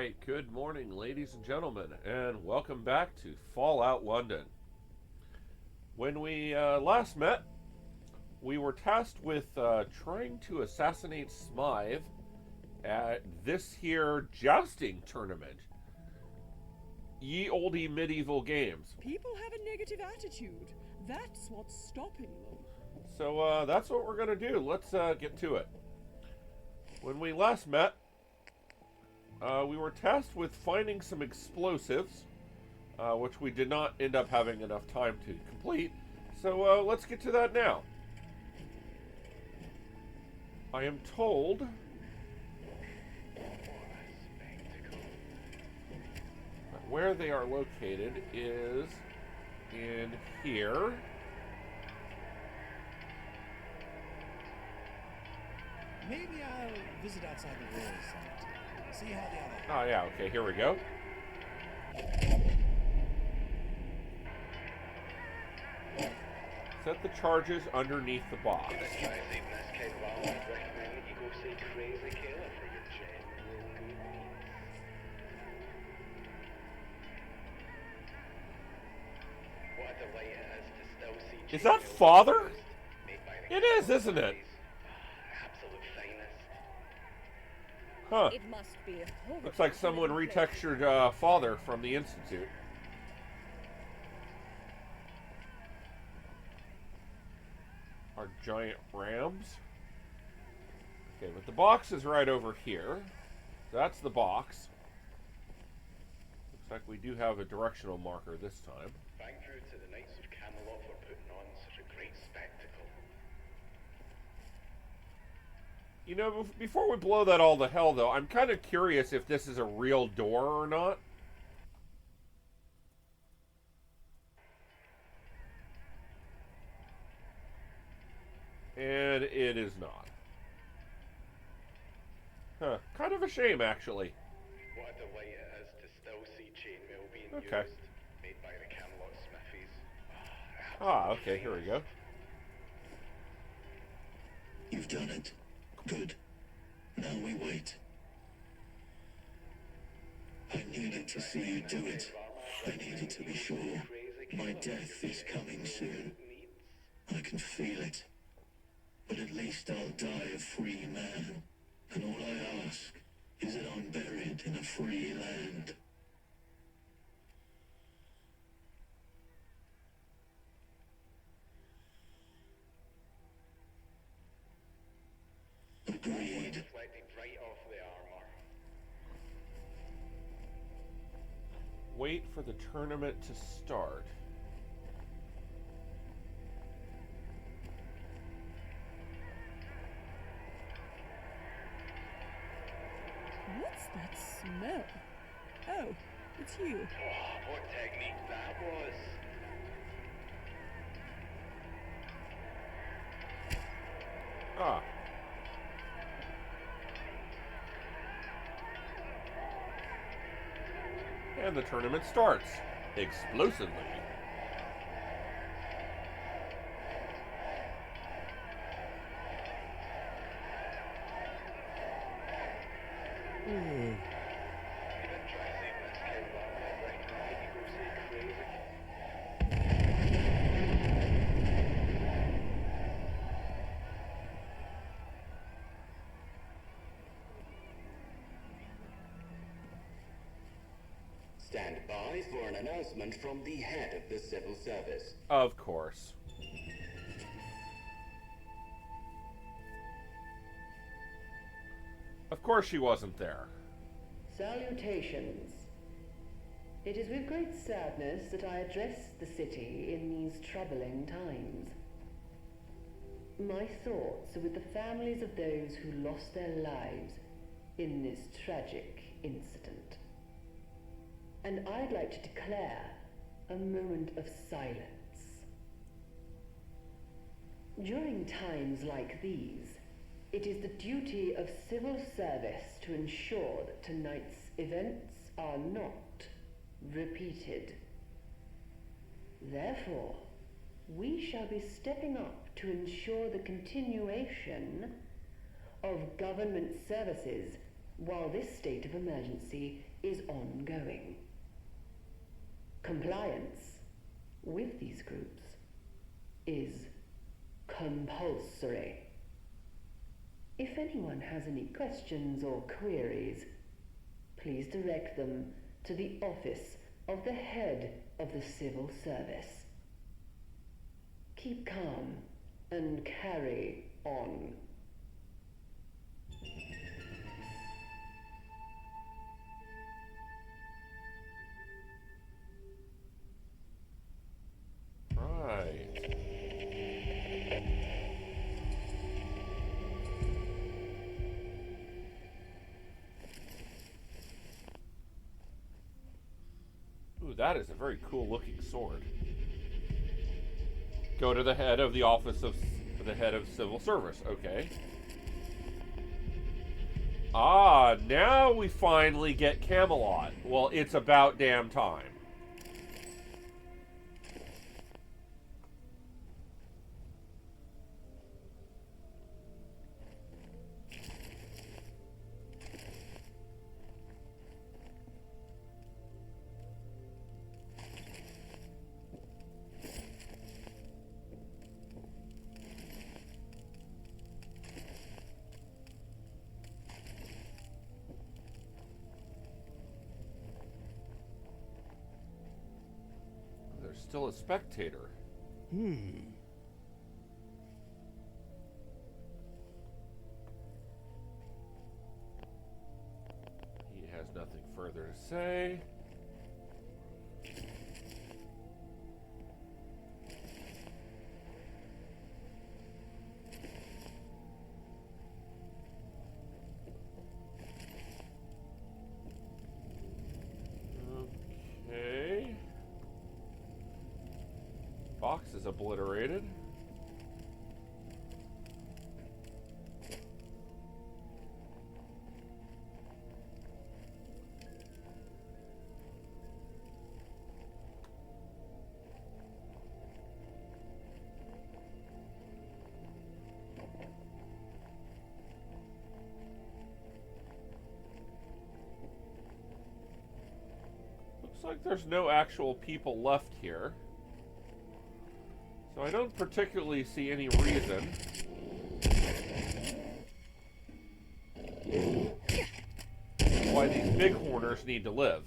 Alright, good morning, ladies and gentlemen, and welcome back to Fallout London. When we last met, we were tasked with trying to assassinate Smythe at this here jousting tournament. Ye olde medieval games. People have a negative attitude. That's what's stopping them. So that's what we're going to do. Let's get to it. When we last met, we were tasked with finding some explosives, which we did not end up having enough time to complete. So let's get to that now. I am told that where they are located is in here. Maybe I'll visit outside the walls and see how the other... Oh yeah, okay, here we go. Set the charges underneath the box. Is that Father? It is, isn't it? Huh. It must be a horrible Looks like someone retextured Father from the Institute. Our giant rams. Okay, but the box is right over here. That's the box. Looks like we do have a directional marker this time. Thank you to the Knights of Camelot for putting on such a great spectacle. You know, before we blow that all to hell, though, I'm kind of curious if this is a real door or not. And it is not. Huh. Kind of a shame, actually. What a delight it is to still see chainmail being Okay. used, made by the Camelot smithies. Ah, okay, here we go. You've done it. Good. Now we wait. I needed to see you do it. I needed to be sure. My death is coming soon. I can feel it. But at least I'll die a free man. And all I ask is that I'm buried in a free land. Agreed. Reflected right off the armor. Wait for the tournament to start. What's that smell? Oh, it's you. Oh, what technique that was! Ah. And the tournament starts. Explosively. You didn't try to save this kid, but I recommend you go say crazy. Stand by for an announcement from the head of the civil service. Of course. Of course she wasn't there. Salutations. It is with great sadness that I address the city in these troubling times. My thoughts are with the families of those who lost their lives in this tragic incident. And I'd like to declare a moment of silence. During times like these, it is the duty of civil service to ensure that tonight's events are not repeated. Therefore, we shall be stepping up to ensure the continuation of government services while this state of emergency is ongoing. Compliance with these groups is compulsory. If anyone has any questions or queries, please direct them to the office of the head of the civil service. Keep calm and carry on. Right. Ooh, that is a very cool looking sword. Go to the head of the office of the head of civil service. Okay. Ah, now we finally get Camelot. Well, it's about damn time. There's still a spectator. Hmm. He has nothing further to say. Okay. Box is obliterated. Looks like there's no actual people left here. So I don't particularly see any reason why these bighorners need to live.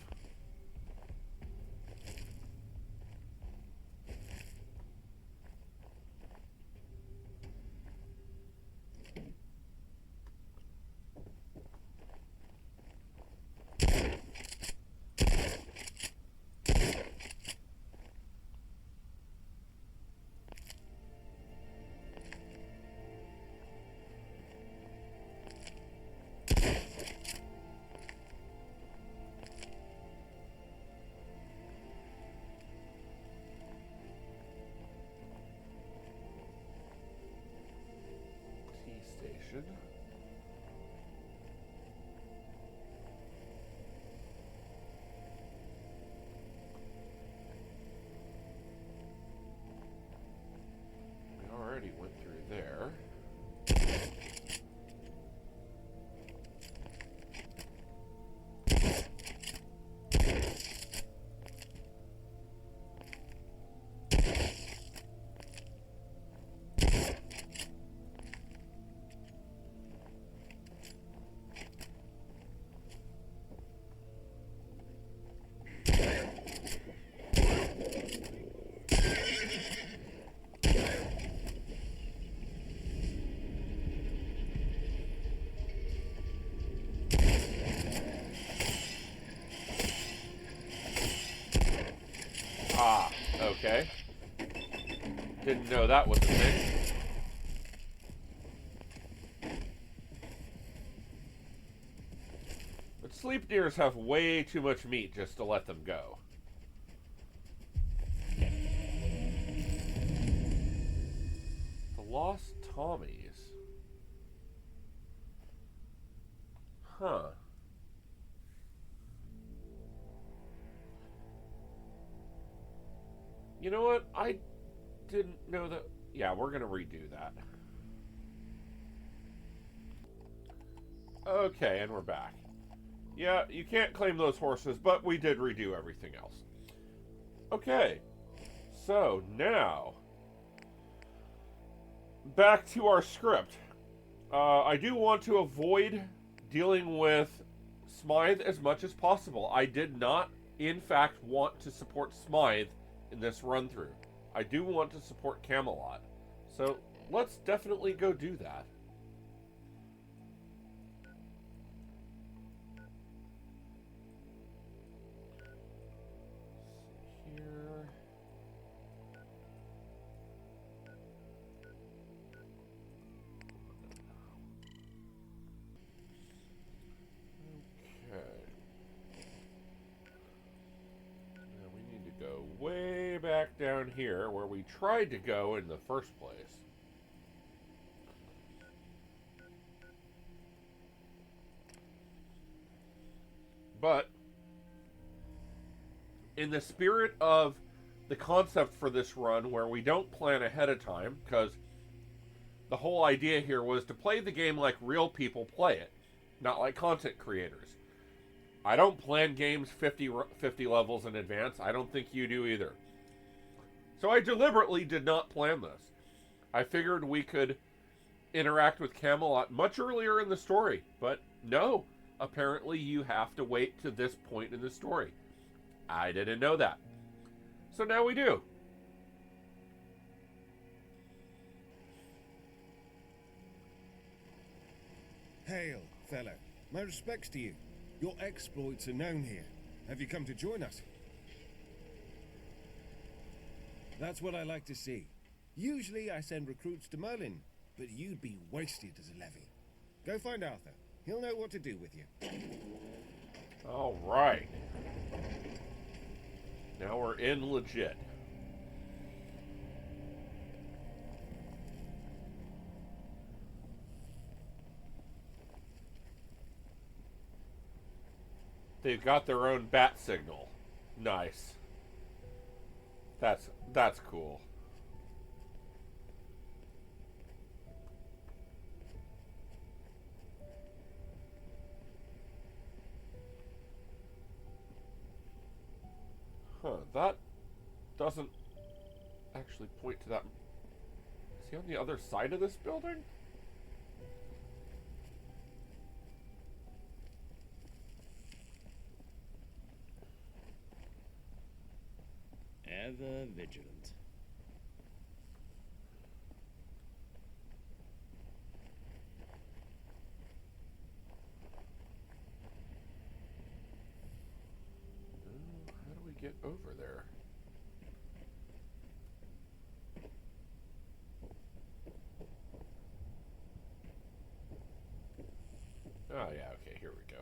Station. We already went through there. Ah, okay. Didn't know that was a thing. But sleep deers have way too much meat just to let them go. The Lost Tommies. Huh. You know what? I didn't know that. Yeah, we're going to redo that. Okay, and we're back. Yeah, you can't claim those horses, but we did redo everything else. Okay, so now back to our script. I do want to avoid dealing with Smythe as much as possible. I did not, in fact, want to support Smythe in this run through. I do want to support Camelot. So let's definitely go do that. Here. Okay. Now we need to go way back down here where we tried to go in the first place. But in the spirit of the concept for this run, where we don't plan ahead of time, because the whole idea here was to play the game like real people play it, not like content creators. I don't plan games 50 levels in advance. I don't think you do either. So I deliberately did not plan this. I figured we could interact with Camelot much earlier in the story, but no. Apparently you have to wait to this point in the story. I didn't know that. So now we do. Hail, fellow. My respects to you. Your exploits are known here. Have you come to join us? That's what I like to see. Usually I send recruits to Merlin, but you'd be wasted as a levy. Go find Arthur. He'll know what to do with you. All right. Now we're in legit. They've got their own bat signal. Nice. That's cool. Huh, that doesn't actually point to that. Is he on the other side of this building? Ever vigilant. How do we get over there? Oh yeah, okay, here we go.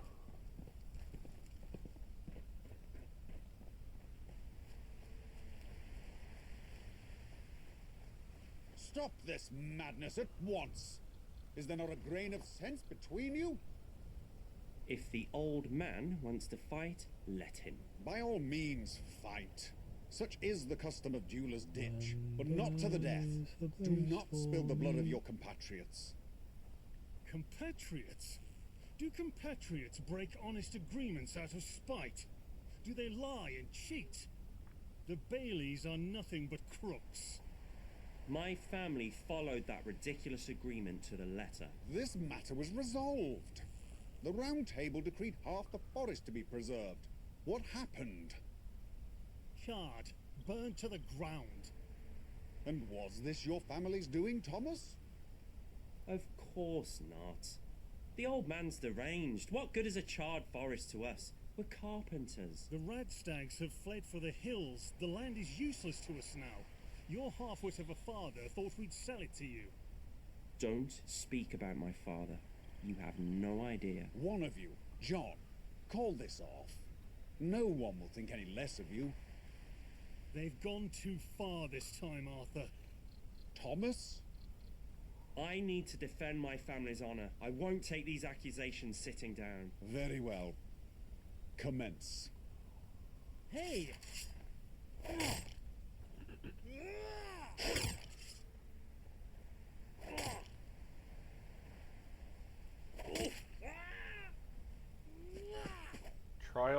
Stop this madness at once! Is there not a grain of sense between you? If the old man wants to fight, let him. By all means, fight. Such is the custom of Dueler's Ditch, but not to the death. Do not spill the blood of your compatriots. Compatriots? Do compatriots break honest agreements out of spite? Do they lie and cheat? The Baileys are nothing but crooks. My family followed that ridiculous agreement to the letter. This matter was resolved. The Round Table decreed half the forest to be preserved. What happened? Charred, burned to the ground. And was this your family's doing, Thomas? Of course not. The old man's deranged. What good is a charred forest to us? We're carpenters. The Radstags have fled for the hills. The land is useless to us now. Your half-wit of a father thought we'd sell it to you. Don't speak about my father. You have no idea. One of you, John, call this off. No one will think any less of you. They've gone too far this time, Arthur. Thomas? I need to defend my family's honor. I won't take these accusations sitting down. Very well. Commence. Hey!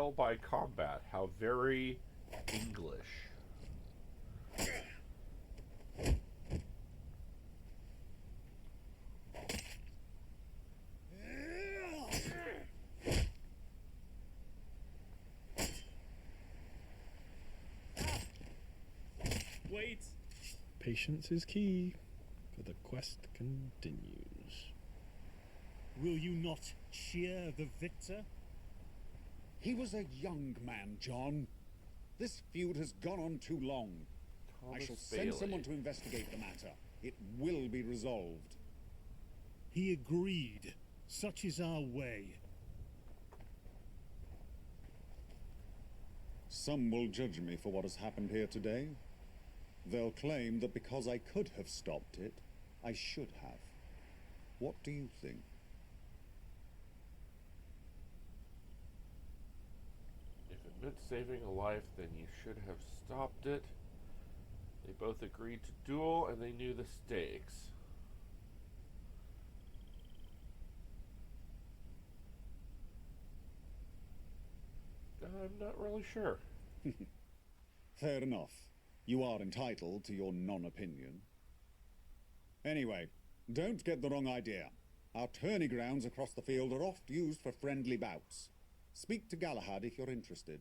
Trial by combat. How very English. Wait! Patience is key, for the quest continues. Will you not cheer the victor? He was a young man, John. This feud has gone on too long. I shall send someone to investigate the matter. It will be resolved. He agreed. Such is our way. Some will judge me for what has happened here today. They'll claim that because I could have stopped it, I should have. What do you think? If it meant saving a life, then you should have stopped it. They both agreed to duel, and they knew the stakes. I'm not really sure. Fair enough. You are entitled to your non-opinion. Anyway, don't get the wrong idea. Our tourney grounds across the field are oft used for friendly bouts. Speak to Galahad if you're interested.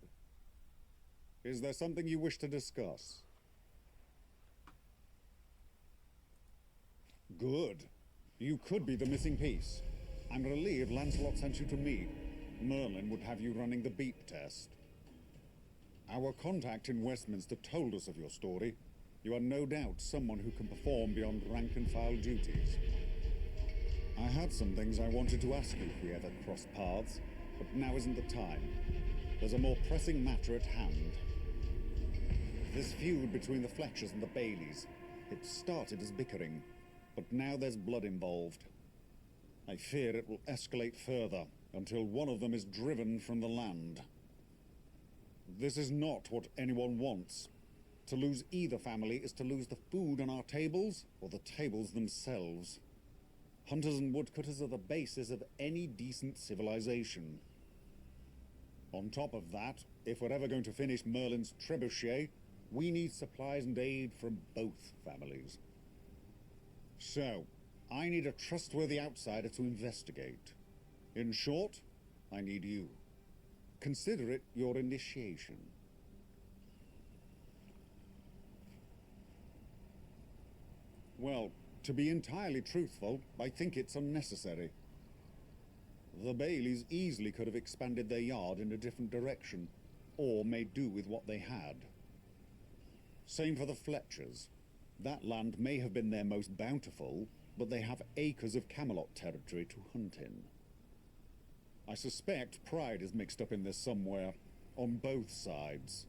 Is there something you wish to discuss? Good. You could be the missing piece. I'm relieved Lancelot sent you to me. Merlin would have you running the beep test. Our contact in Westminster told us of your story. You are no doubt someone who can perform beyond rank-and-file duties. I had some things I wanted to ask you if we ever crossed paths, but now isn't the time. There's a more pressing matter at hand. This feud between the Fletchers and the Baileys, it started as bickering, but now there's blood involved. I fear it will escalate further until one of them is driven from the land. This is not what anyone wants. To lose either family is to lose the food on our tables, or the tables themselves. Hunters and woodcutters are the basis of any decent civilization. On top of that, if we're ever going to finish Merlin's trebuchet, we need supplies and aid from both families. So, I need a trustworthy outsider to investigate. In short, I need you. Consider it your initiation. Well, to be entirely truthful, I think it's unnecessary. The Baileys easily could have expanded their yard in a different direction, or made do with what they had. Same for the Fletchers. That land may have been their most bountiful, but they have acres of Camelot territory to hunt in. I suspect pride is mixed up in this somewhere, on both sides.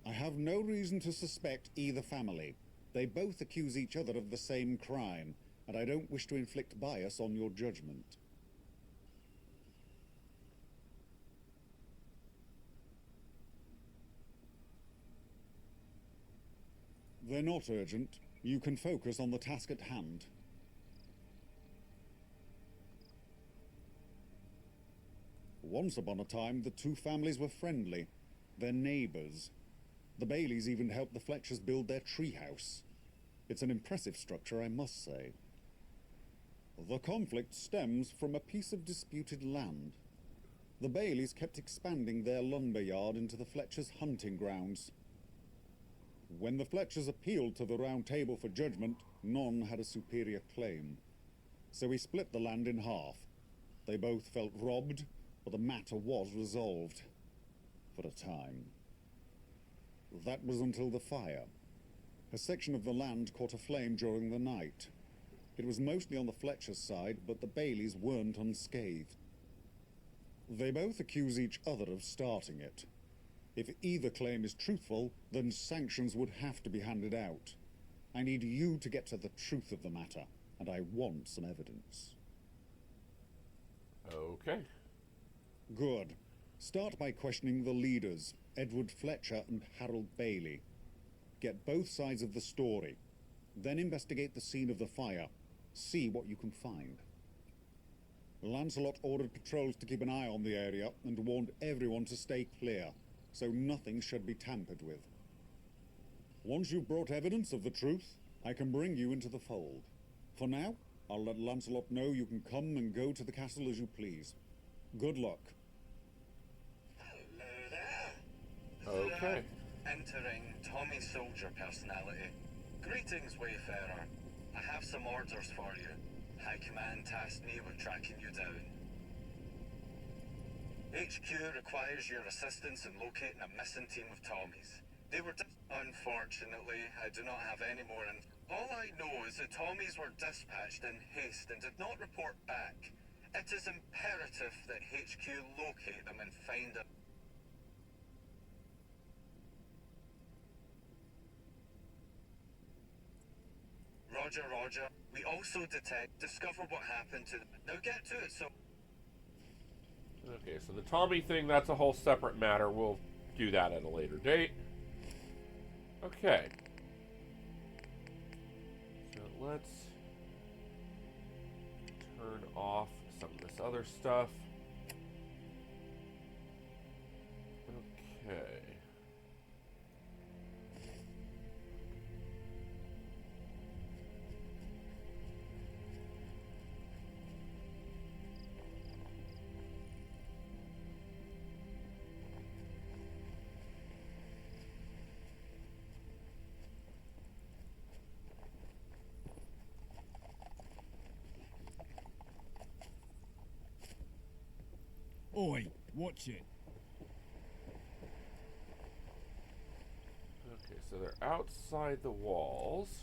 I have no reason to suspect either family. They both accuse each other of the same crime, and I don't wish to inflict bias on your judgment. They're not urgent. You can focus on the task at hand. Once upon a time, the two families were friendly. They're neighbours. The Baileys even helped the Fletchers build their treehouse. It's an impressive structure, I must say. The conflict stems from a piece of disputed land. The Baileys kept expanding their lumber yard into the Fletchers' hunting grounds. When the Fletchers appealed to the Round Table for judgment, none had a superior claim. So we split the land in half. They both felt robbed, but the matter was resolved. For a time. That was until the fire. A section of the land caught aflame during the night. It was mostly on the Fletcher's side, but the Baileys weren't unscathed. They both accuse each other of starting it. If either claim is truthful, then sanctions would have to be handed out. I need you to get to the truth of the matter, and I want some evidence. Okay. Good. Start by questioning the leaders, Edward Fletcher and Harold Bailey. Get both sides of the story. Then investigate the scene of the fire. See what you can find. Lancelot ordered patrols to keep an eye on the area and warned everyone to stay clear, so nothing should be tampered with. Once you've brought evidence of the truth, I can bring you into the fold. For now, I'll let Lancelot know you can come and go to the castle as you please. Good luck. Hello there. Okay. Entering Tommy Soldier personality. Greetings, Wayfarer. I have some orders for you. High Command tasked me with tracking you down. HQ requires your assistance in locating a missing team of Tommies. They were unfortunately, I do not have any more all I know is the Tommies were dispatched in haste and did not report back. It is imperative that HQ locate them and find them. Roger, Roger. We also discover what happened to them. Now get to it, so... Okay, so the Tommy thing, that's a whole separate matter. We'll do that at a later date. Okay. So let's turn off some of this other stuff. Okay. Oi, watch it. Okay, so they're outside the walls.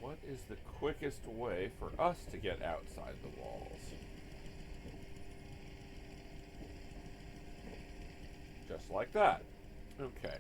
What is the quickest way for us to get outside the walls? Just like that. Okay.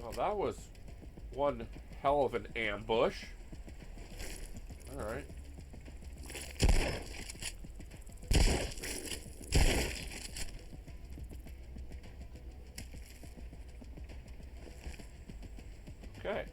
Well, that was one hell of an ambush. All right. Okay.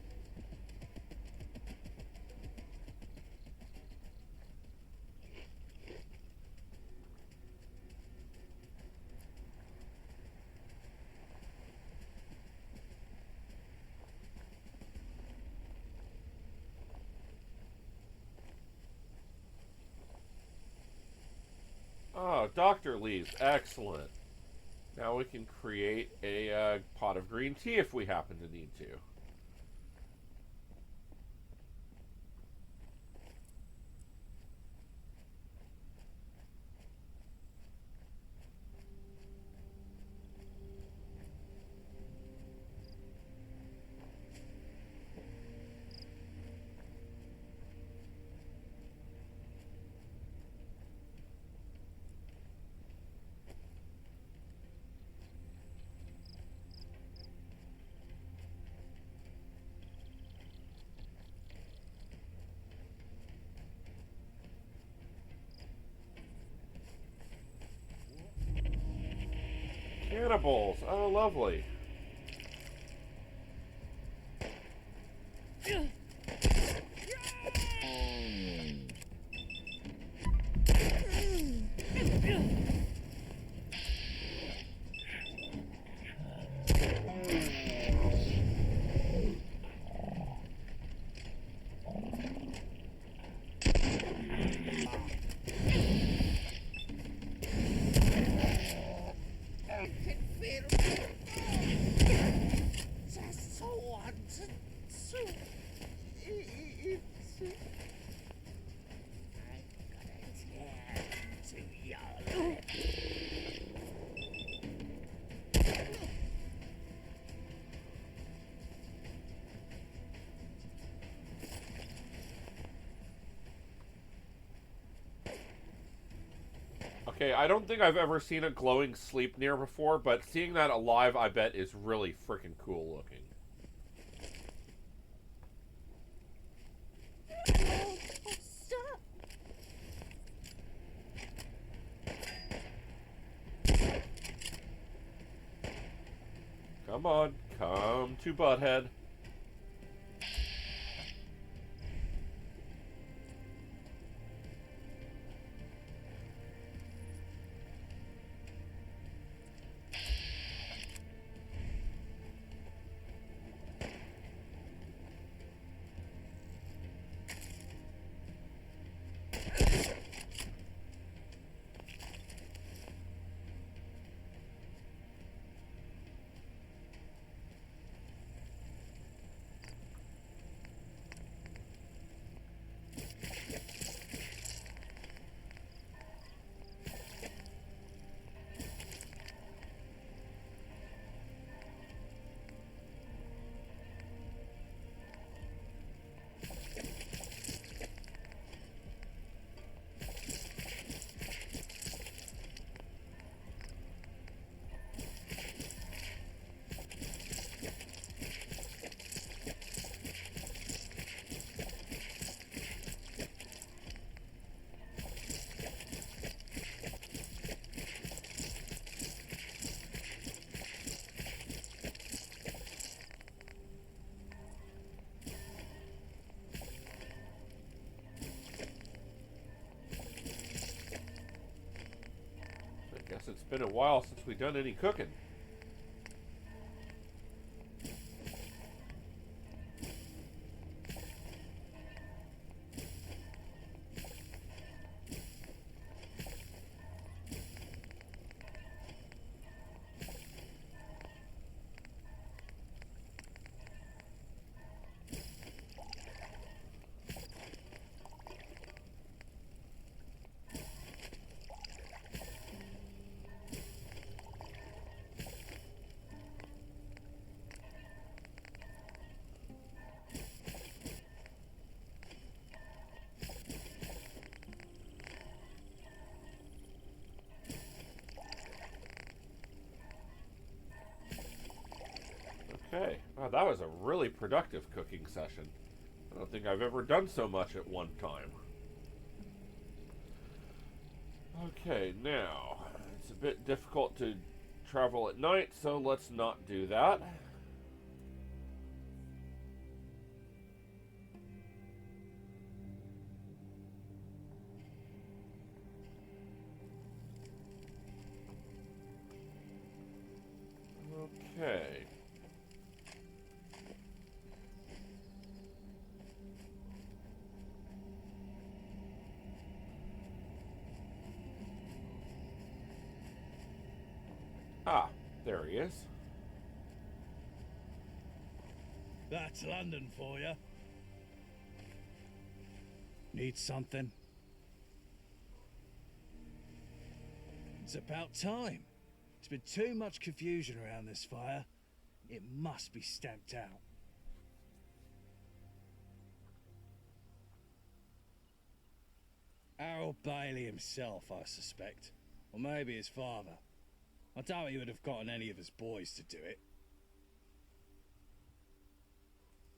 Oh, Doctor leaves. Excellent. Now we can create a pot of green tea if we happen to need to. Cannibals. Oh, lovely. Okay, I don't think I've ever seen a glowing Sleipnir before, but seeing that alive, I bet, is really freaking cool looking. Oh, stop! Come on, come to Butthead. I guess it's been a while since we've done any cooking. Okay, wow, that was a really productive cooking session. I don't think I've ever done so much at one time. Okay, now, it's a bit difficult to travel at night, so let's not do that. Okay. Ah, there he is. That's London for you. Need something? It's about time. There's been too much confusion around this fire. It must be stamped out. Harold Bailey himself, I suspect. Or maybe his father. I doubt he would have gotten any of his boys to do it.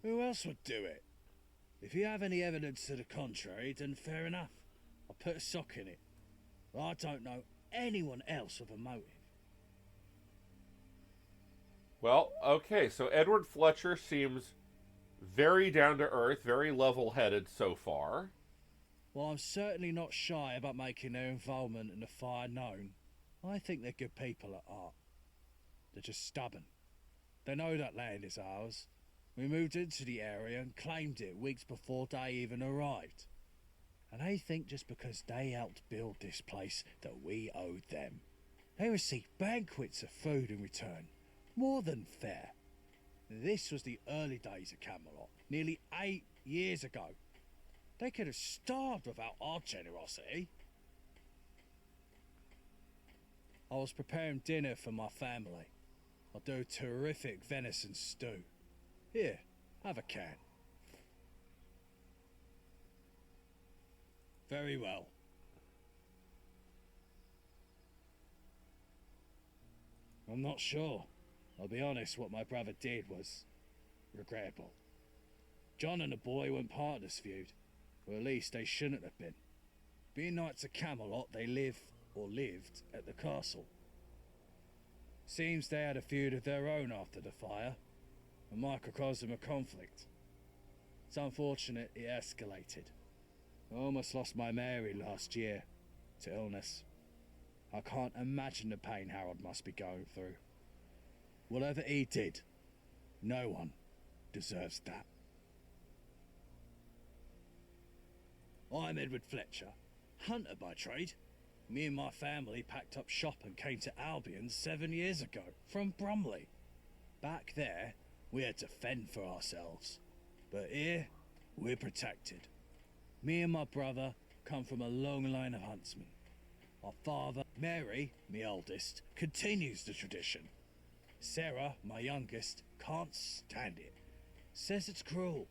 Who else would do it? If you have any evidence to the contrary, then fair enough. I'll put a sock in it. But I don't know anyone else with a motive. Well, okay, so Edward Fletcher seems very down to earth, very level headed so far. Well, I'm certainly not shy about making their involvement in the fire known. I think they're good people at heart. They're just stubborn. They know that land is ours. We moved into the area and claimed it weeks before they even arrived. And they think just because they helped build this place that we owed them. They received banquets of food in return. More than fair. This was the early days of Camelot, nearly 8 years ago. They could have starved without our generosity. I was preparing dinner for my family. I'll do a terrific venison stew. Here, have a can. Very well. I'm not sure. I'll be honest, what my brother did was regrettable. John and the boy weren't part of this feud, or at least they shouldn't have been. Being knights of Camelot, they live, or lived, at the castle. Seems they had a feud of their own after the fire, a microcosm of conflict. It's unfortunate it escalated. I almost lost my Mary last year to illness. I can't imagine the pain Harold must be going through. Whatever he did, no one deserves that. I'm Edward Fletcher, hunter by trade. Me and my family packed up shop and came to Albion 7 years ago, from Brumley. Back there, we had to fend for ourselves. But here, we're protected. Me and my brother come from a long line of huntsmen. Our father, Mary, my oldest, continues the tradition. Sarah, my youngest, can't stand it. Says it's cruel.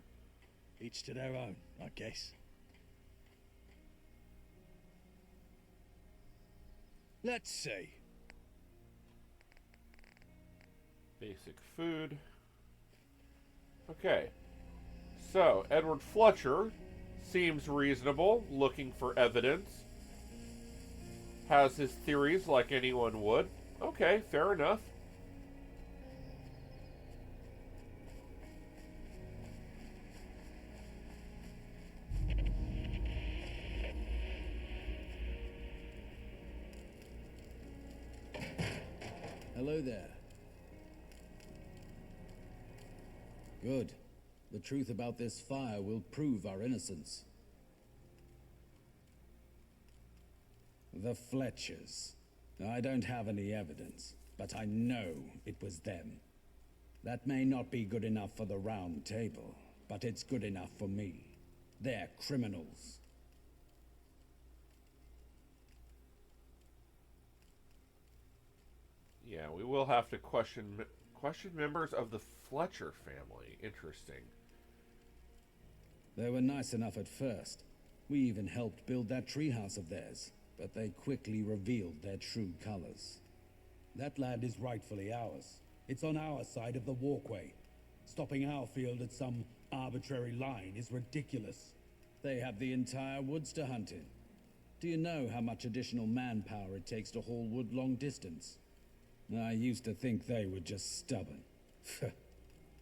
Each to their own, I guess. Let's see. Basic food. Okay. So, Edward Fletcher seems reasonable, looking for evidence. Has his theories like anyone would. Okay, fair enough. Hello there. Good. The truth about this fire will prove our innocence. The Fletchers. I don't have any evidence, but I know it was them. That may not be good enough for the Round Table, but it's good enough for me. They're criminals. Yeah, we will have to question members of the Fletcher family. Interesting. They were nice enough at first. We even helped build that treehouse of theirs, but they quickly revealed their true colors. That land is rightfully ours. It's on our side of the walkway. Stopping our field at some arbitrary line is ridiculous. They have the entire woods to hunt in. Do you know how much additional manpower it takes to haul wood long distance? I used to think they were just stubborn.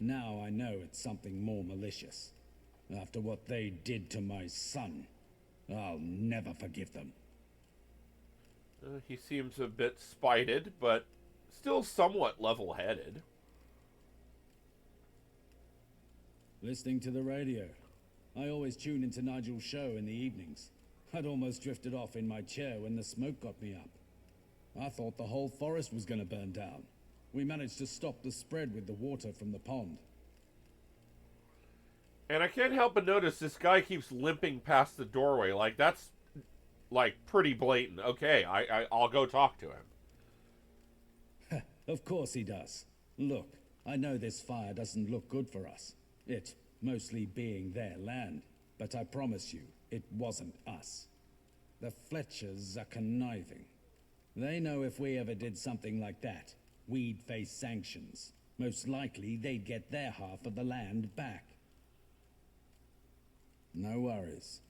Now I know it's something more malicious. After what they did to my son, I'll never forgive them. He seems a bit spited, but still somewhat level-headed. Listening to the radio. I always tune into Nigel's show in the evenings. I'd almost drifted off in my chair when the smoke got me up. I thought the whole forest was going to burn down. We managed to stop the spread with the water from the pond. And I can't help but notice this guy keeps limping past the doorway. Like, that's, like, pretty blatant. Okay, I'll go talk to him. Of course he does. Look, I know this fire doesn't look good for us. It mostly being their land. But I promise you, it wasn't us. The Fletchers are conniving. They know if we ever did something like that, we'd face sanctions. Most likely, they'd get their half of the land back. No worries.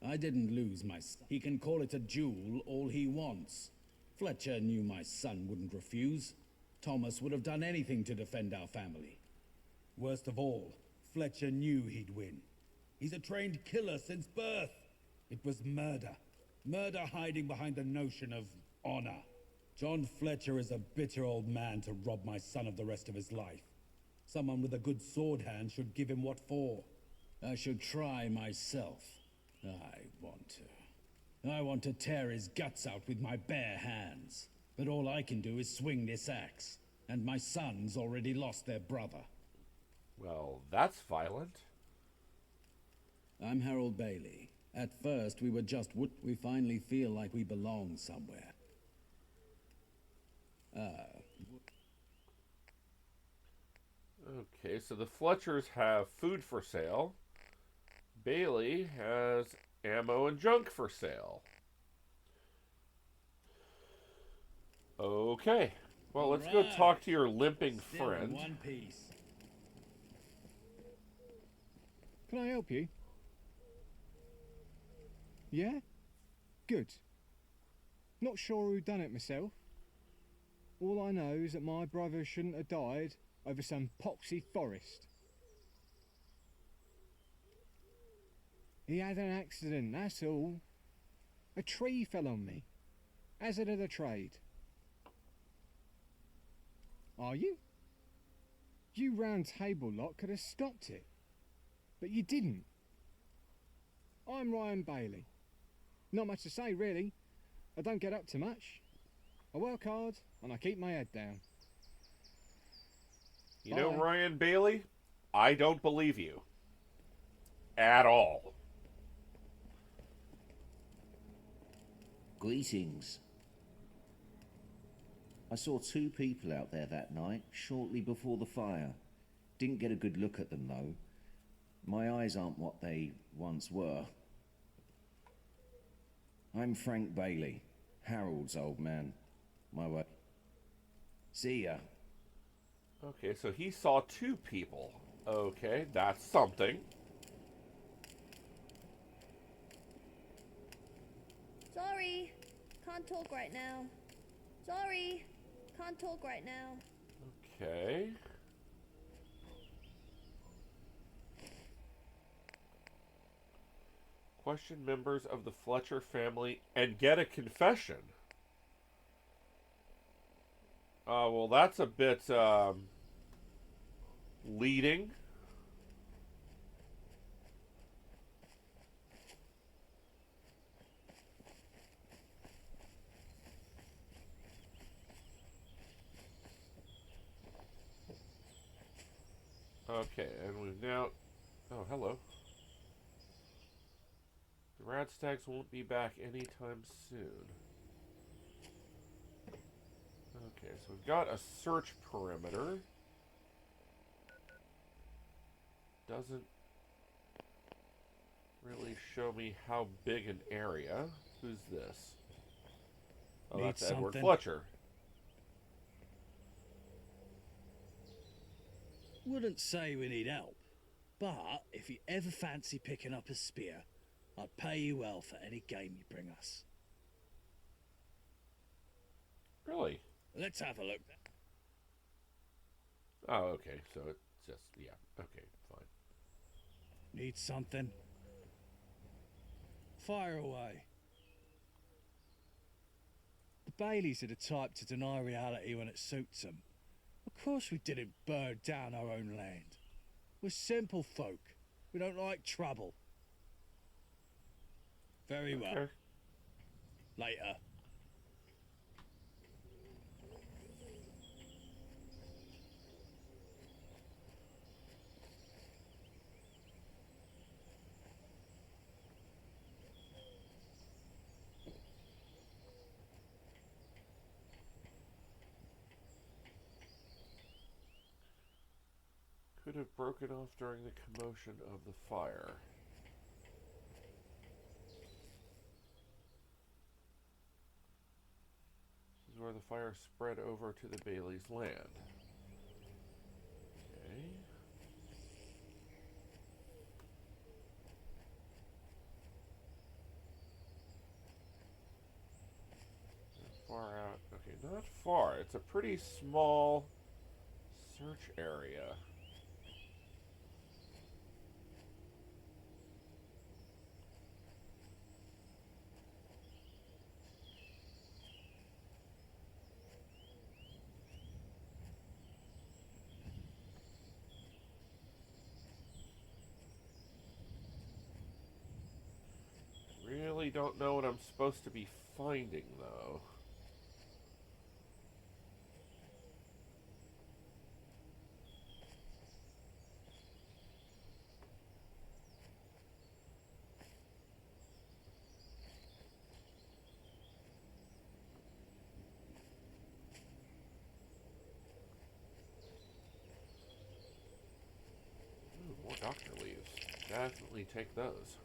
I didn't lose my son. He can call it a duel all he wants. Fletcher knew my son wouldn't refuse. Thomas would have done anything to defend our family. Worst of all, Fletcher knew he'd win. He's a trained killer since birth. It was murder. Murder hiding behind the notion of honor. John Fletcher is a bitter old man to rob my son of the rest of his life. Someone with a good sword hand should give him what for. I should try myself. I want to tear his guts out with my bare hands. But all I can do is swing this axe. And my sons already lost their brother. Well, that's violent. I'm Harold Bailey. At first, we were just we finally feel like we belong somewhere. Okay, so the Fletchers have food for sale. Bailey has ammo and junk for sale. Okay. Well, let's go Alright. talk to your limping Still in friend. one piece. Can I help you? Yeah? Good. Not sure who done it myself. All I know is that my brother shouldn't have died over some poxy forest. He had an accident, that's all. A tree fell on me. Hazard of the trade. Are you? You round table lot could have stopped it. But you didn't. I'm Ryan Bailey. Not much to say, really. I don't get up to much. I work hard and I keep my head down. You know, Bye. Ryan Bailey, I don't believe you. At all. Greetings. I saw two people out there that night, shortly before the fire. Didn't get a good look at them, though. My eyes aren't what they once were. I'm Frank Bailey, Harold's old man. My way. See ya. Okay, so he saw two people. Okay, that's something. Sorry, can't talk right now. Sorry, can't talk right now. Okay. Question members of the Fletcher family and get a confession. Well, that's a bit, leading. Okay, and we've now... Oh, hello. The Radstags won't be back anytime soon. Okay, so we've got a search perimeter. Doesn't really show me how big an area. Who's this? Oh, Need that's Edward something? Fletcher. Wouldn't say we need help, but if you ever fancy picking up a spear, I'd pay you well for any game you bring us. Really? Let's have a look. Oh, okay. So it's just, yeah. Okay, fine. Need something? Fire away. The Baileys are the type to deny reality when it suits them. Of course we didn't burn down our own land. We're simple folk. We don't like trouble. Very well. Okay. Later. Could have broken off during the commotion of the fire. This is where the fire spread over to the Bailey's land. Okay. Far out. Okay, not far. It's a pretty small search area. Really don't know what I'm supposed to be finding, though. Ooh, more doctor leaves. Definitely take those.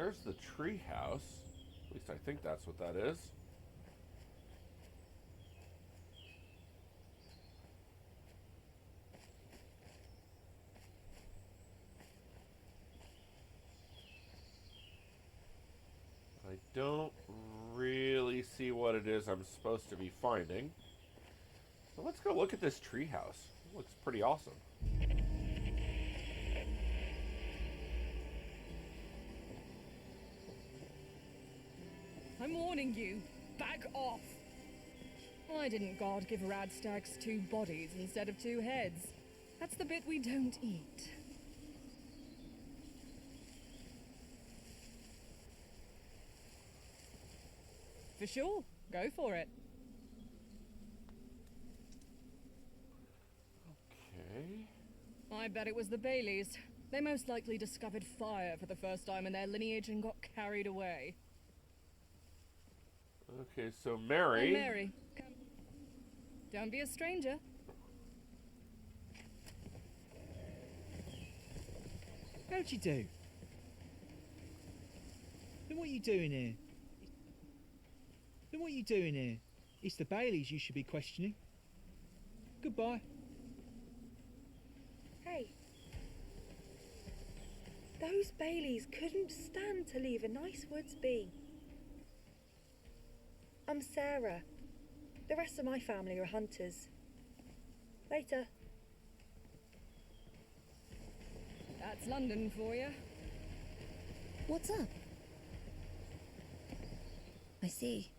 there's the tree house. At least I think that's what that is. I don't really see what it is I'm supposed to be finding. So let's go look at this treehouse. It looks pretty awesome. I'm warning you. Back off. Why didn't God give Radstags 2 bodies instead of 2 heads? That's the bit we don't eat. For sure. Go for it. Okay. I bet it was the Baileys. They most likely discovered fire for the first time in their lineage and got carried away. Okay, so Mary... I'm Mary. Come. Don't be a stranger. How'd you do? Then what are you doing here? Then what are you doing here? It's the Baileys you should be questioning. Goodbye. Hey. Those Baileys couldn't stand to leave a nice woods be. I'm Sarah. The rest of my family are hunters. Later. That's London for you. What's up? I see.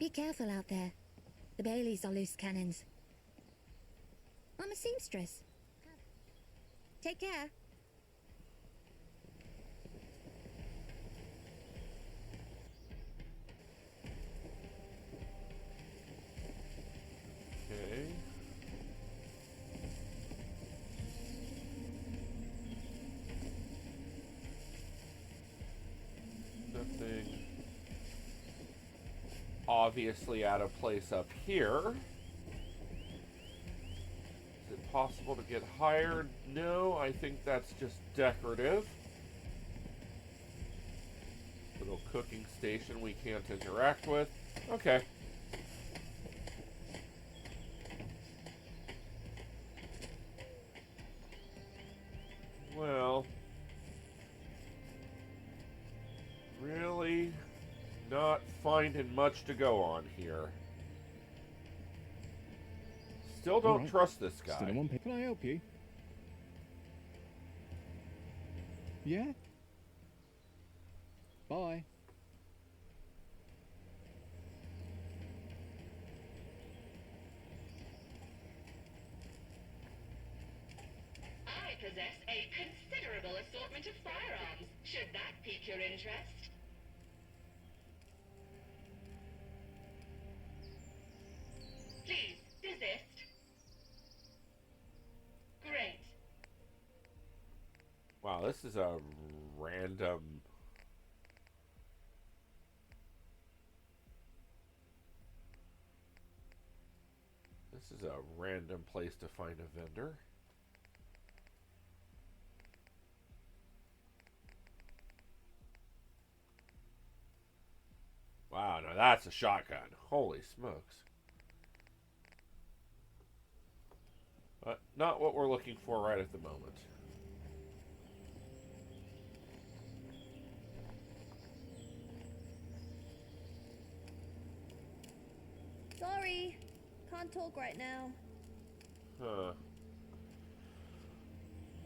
Be careful out there. The Baileys are loose cannons. I'm a seamstress. Take care. Okay. Nothing obviously out of place up here. Is it possible to get higher? No, I think that's just decorative. Little cooking station we can't interact with. Okay. Well, really not finding much to go on here. Still don't trust this guy. Still in one pick. Can I help you? Yeah? Bye. I possess a considerable assortment of firearms. Should that pique your interest? Please, desist. Great. Wow, this is a random... This is a random place to find a vendor. Wow, now that's a shotgun. Holy smokes. But not what we're looking for right at the moment. Sorry, can't talk right now. Huh.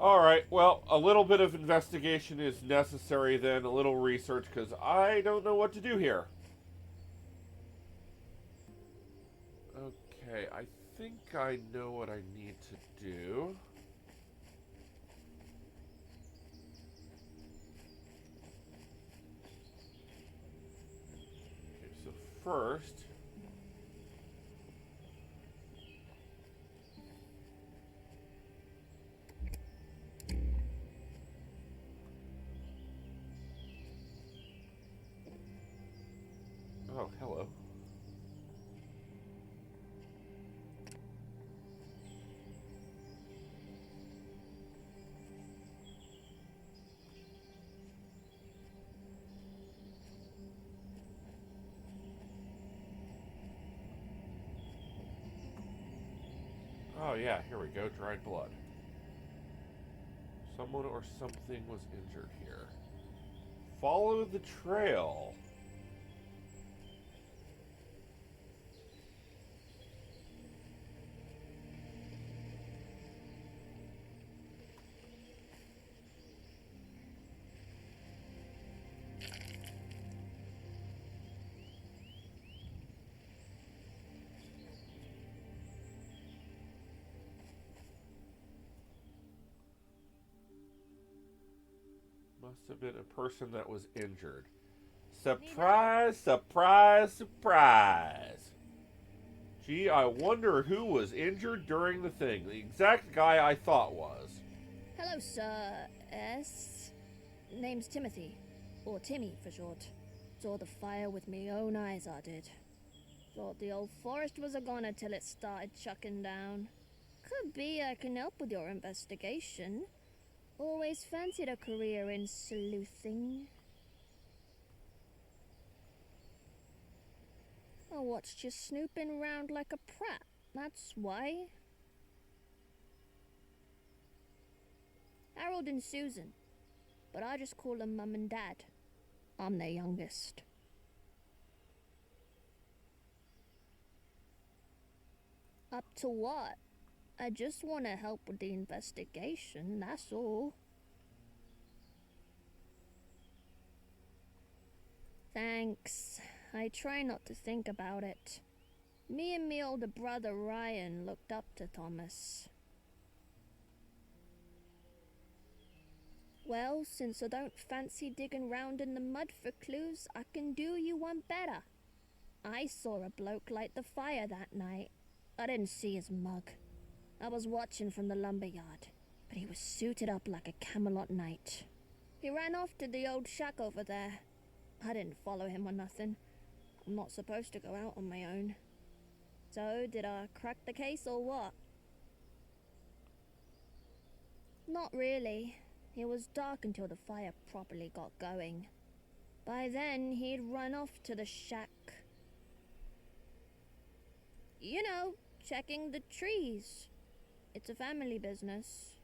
Alright, well, a little bit of investigation is necessary then, a little research, because I don't know what to do here. Okay, I think I know what I need to do. Okay, so first... Oh, hello. yeah, here we go. Dried blood. Someone or something was injured here. Follow the trail. Must have been a person that was injured. Surprise, surprise, surprise. Gee, I wonder who was injured during the thing. The exact guy I thought was. Hello, Sir S. Name's Timothy. Or Timmy, for short. Saw the fire with me own eyes, I did. Thought the old forest was a goner till it started chucking down. Could be I can help with your investigation. Always fancied a career in sleuthing. I watched you snooping round like a prat, that's why. Harold and Susan, but I just call them Mum and Dad. I'm their youngest. Up to what? I just want to help with the investigation, that's all. Thanks. I try not to think about it. Me and me older brother Ryan looked up to Thomas. Well, since I don't fancy digging round in the mud for clues, I can do you one better. I saw a bloke light the fire that night. I didn't see his mug. I was watching from the lumberyard, but he was suited up like a Camelot knight. He ran off to the old shack over there. I didn't follow him or nothing. I'm not supposed to go out on my own. So, did I crack the case or what? Not really. It was dark until the fire properly got going. By then, he'd run off to the shack. You know, checking the trees. It's a family business.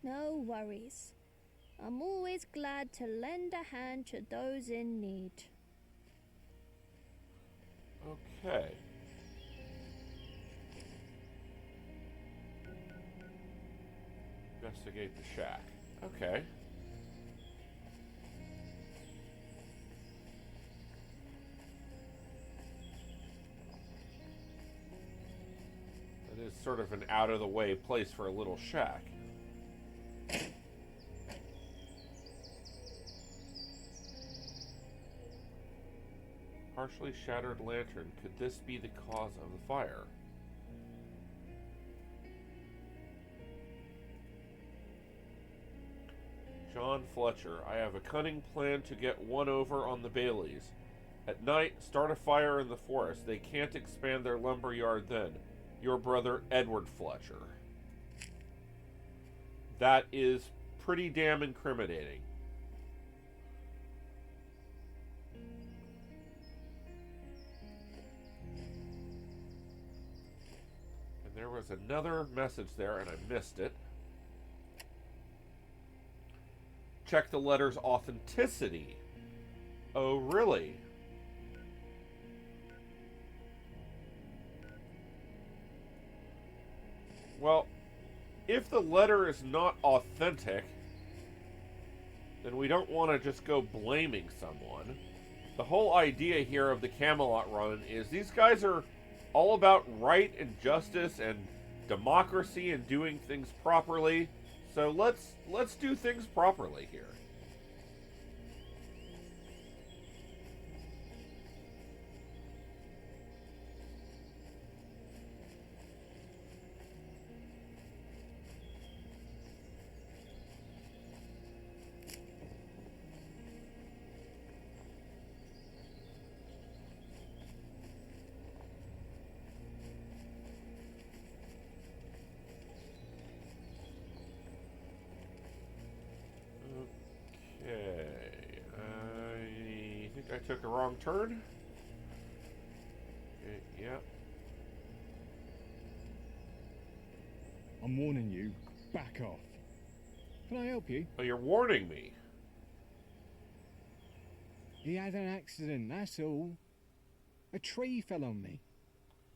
No worries. I'm always glad to lend a hand to those in need. Okay. Investigate the shack. Okay. That is sort of an out-of-the-way place for a little shack. Partially shattered lantern. Could this be the cause of the fire? John Fletcher. I have a cunning plan to get one over on the Baileys. At night, start a fire in the forest. They can't expand their lumber yard then. Your brother, Edward Fletcher. That is pretty damn incriminating. And there was another message there, and I missed it. Check the letter's authenticity. Oh, really? Well, if the letter is not authentic, then we don't want to just go blaming someone. The whole idea here of the Camelot run is these guys are all about right and justice and democracy and doing things properly. So let's do things properly here. I took a wrong turn. Okay, yeah. I'm warning you. Back off. Can I help you? Oh, you're warning me. He had an accident, that's all. A tree fell on me.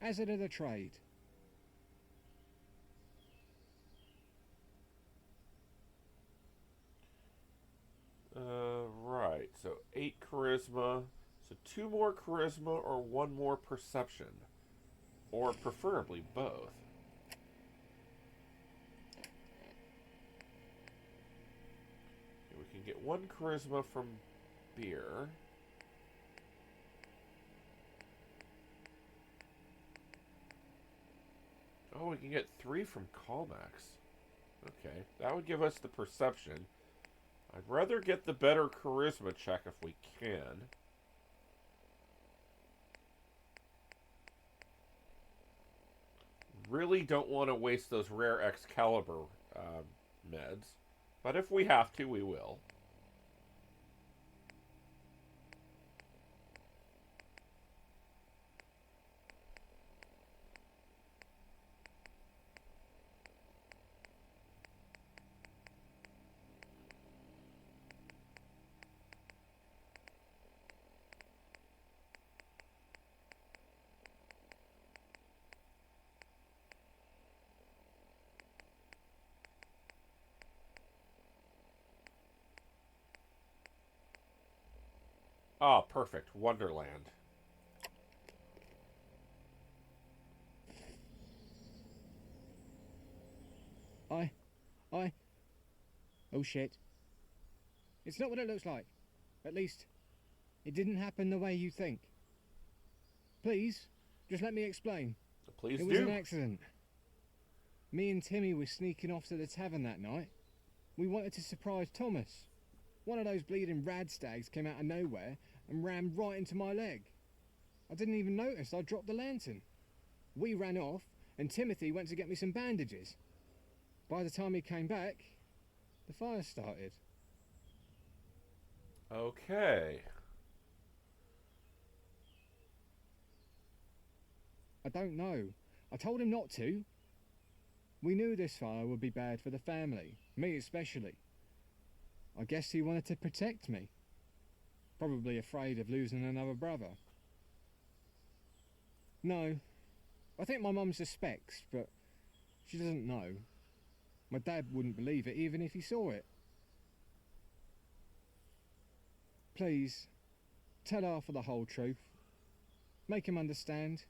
Hazard of the trade. Right. So 8 charisma. So 2 more charisma or 1 more perception. Or preferably both. Okay, we can get 1 charisma from beer. Oh, we can get 3 from Calmax. Okay, that would give us the perception. I'd rather get the better charisma check if we can. Really don't want to waste those rare Excalibur meds. But if we have to, we will. Ah, perfect. Wonderland. Oh shit. It's not what it looks like. At least, it didn't happen the way you think. Please, just let me explain. Please do. It was an accident. Me and Timmy were sneaking off to the tavern that night. We wanted to surprise Thomas. One of those bleeding radstags came out of nowhere and rammed right into my leg. I didn't even notice I dropped the lantern. We ran off, and Timothy went to get me some bandages. By the time he came back, the fire started. Okay. I don't know. I told him not to. We knew this fire would be bad for the family, me especially. I guess he wanted to protect me. Probably afraid of losing another brother. No, I think my mum suspects, but she doesn't know. My dad wouldn't believe it even if he saw it. Please, tell Arthur the whole truth. Make him understand.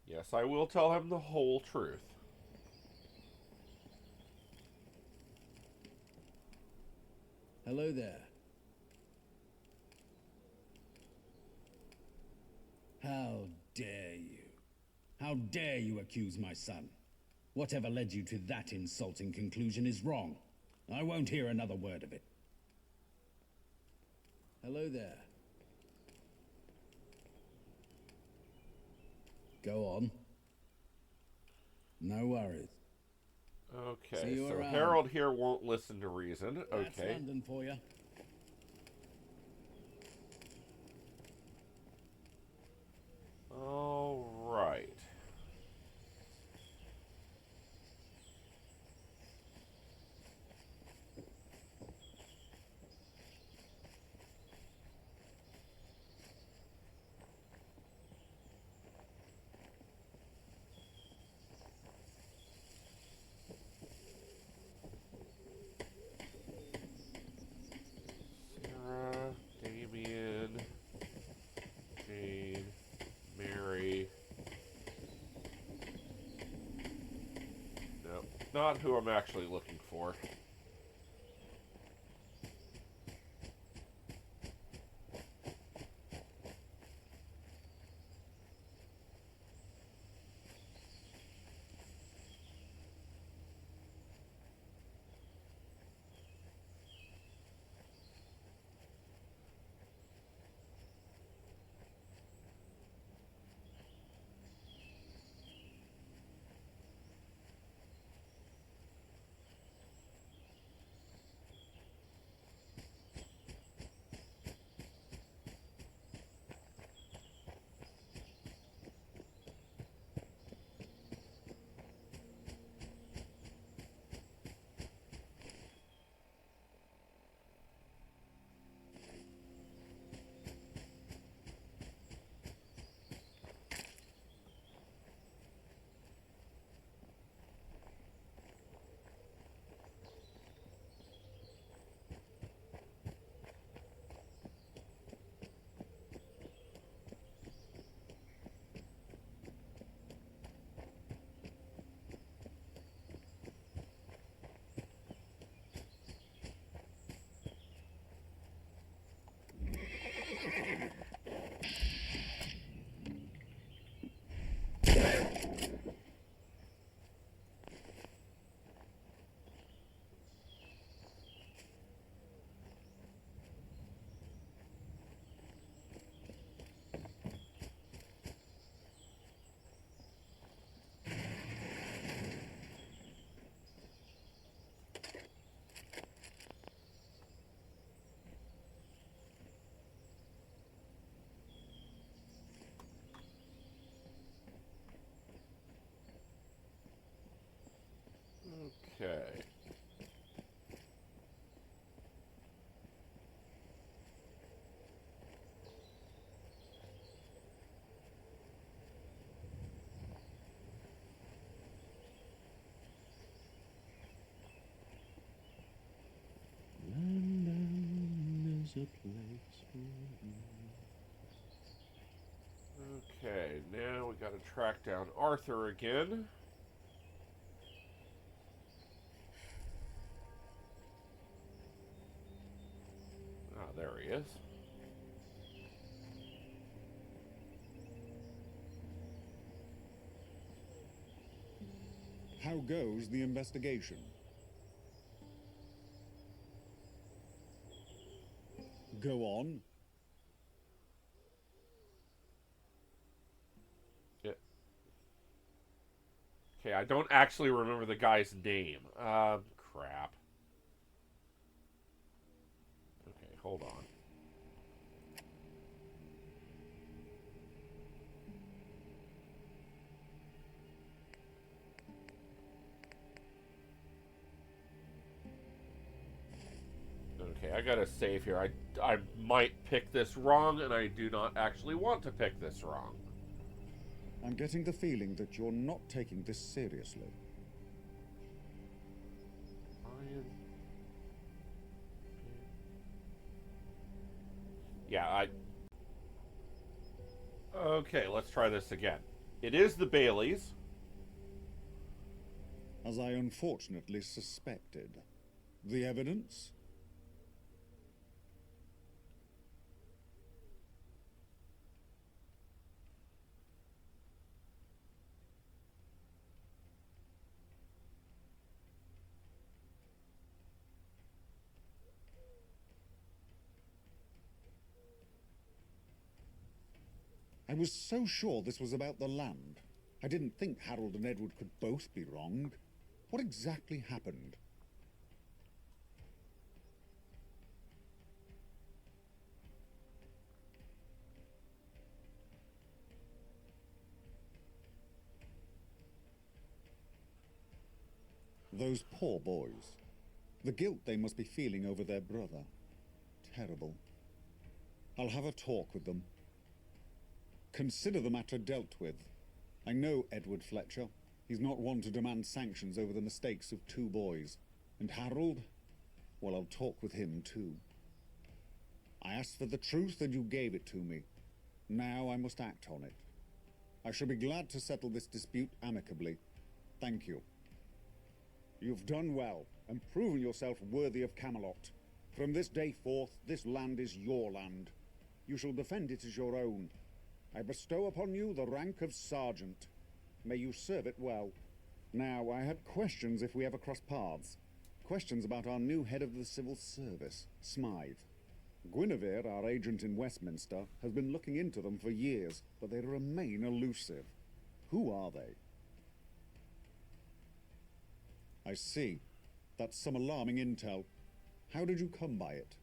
Yes, I will tell him the whole truth. Hello there. How dare you? How dare you accuse my son? Whatever led you to that insulting conclusion is wrong. I won't hear another word of it. Hello there. Go on. No worries. See Okay, you so around. Harold here won't listen to reason. That's Okay. London for you. All right. Sarah, Damien, Jane, Mary. No, not who I'm actually looking for. is a place for you. Okay, now we gotta track down Arthur again. Ah, there he is. How goes the investigation? Go on. Yeah. Okay, I don't actually remember the guy's name. Crap. Okay, hold on. Okay, I gotta save here. I might pick this wrong, and I do not actually want to pick this wrong. I'm getting the feeling that you're not taking this seriously. Yeah, Okay, let's try this again. It is the Baileys. As I unfortunately suspected. The evidence? I was so sure this was about the land. I didn't think Harold and Edward could both be wrong. What exactly happened? Those poor boys. The guilt they must be feeling over their brother. Terrible. I'll have a talk with them. Consider the matter dealt with. I know Edward Fletcher. He's not one to demand sanctions over the mistakes of two boys. And Harold? Well, I'll talk with him too. I asked for the truth and you gave it to me. Now I must act on it. I shall be glad to settle this dispute amicably. Thank you. You've done well and proven yourself worthy of Camelot. From this day forth, this land is your land. You shall defend it as your own. I bestow upon you the rank of sergeant. May you serve it well. Now, I had questions if we ever cross paths. Questions about our new head of the civil service, Smythe. Guinevere, our agent in Westminster, has been looking into them for years, but they remain elusive. Who are they? I see. That's some alarming intel. How did you come by it?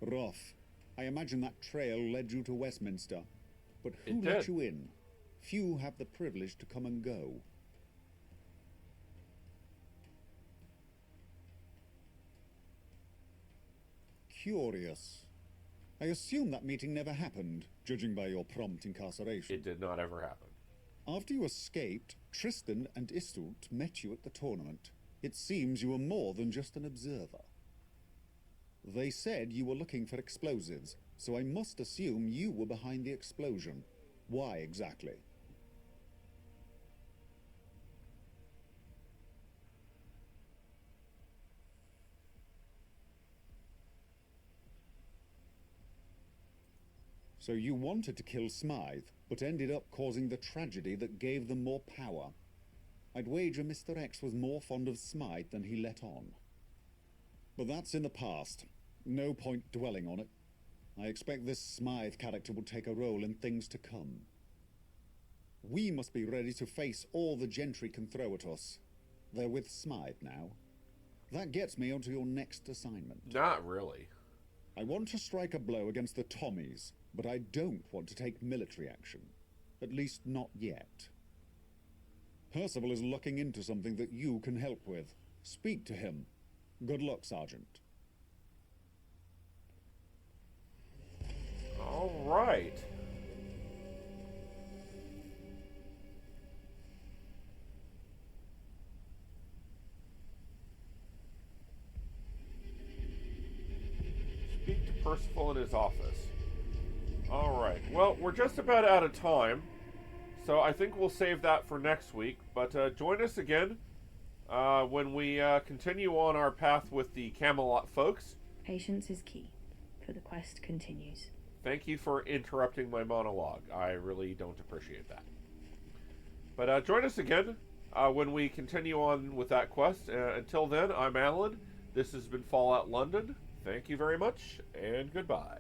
Rough. I imagine that trail led you to Westminster. But who let you in? Few have the privilege to come and go. Curious. I assume that meeting never happened, judging by your prompt incarceration. It did not ever happen. After you escaped, Tristan and Iseult met you at the tournament. It seems you were more than just an observer. They said you were looking for explosives, so I must assume you were behind the explosion. Why exactly? So you wanted to kill Smythe, but ended up causing the tragedy that gave them more power. I'd wager Mr. X was more fond of Smythe than he let on. But that's in the past. No point dwelling on it. I expect this Smythe character will take a role in things to come. We must be ready to face all the gentry can throw at us. They're with Smythe now. That gets me onto your next assignment. Not really. I want to strike a blow against the Tommies, but I don't want to take military action. At least not yet. Percival is looking into something that you can help with. Speak to him. Good luck, Sergeant. All right. Percival in his office. Alright, well, we're just about out of time, so I think we'll save that for next week. But join us again when we continue on our path with the Camelot folks. Patience is key, for the quest continues. Thank you for interrupting my monologue. I really don't appreciate that. But join us again when we continue on with that quest. Until then, I'm Alan. This has been Fallout London. Thank you very much, and goodbye.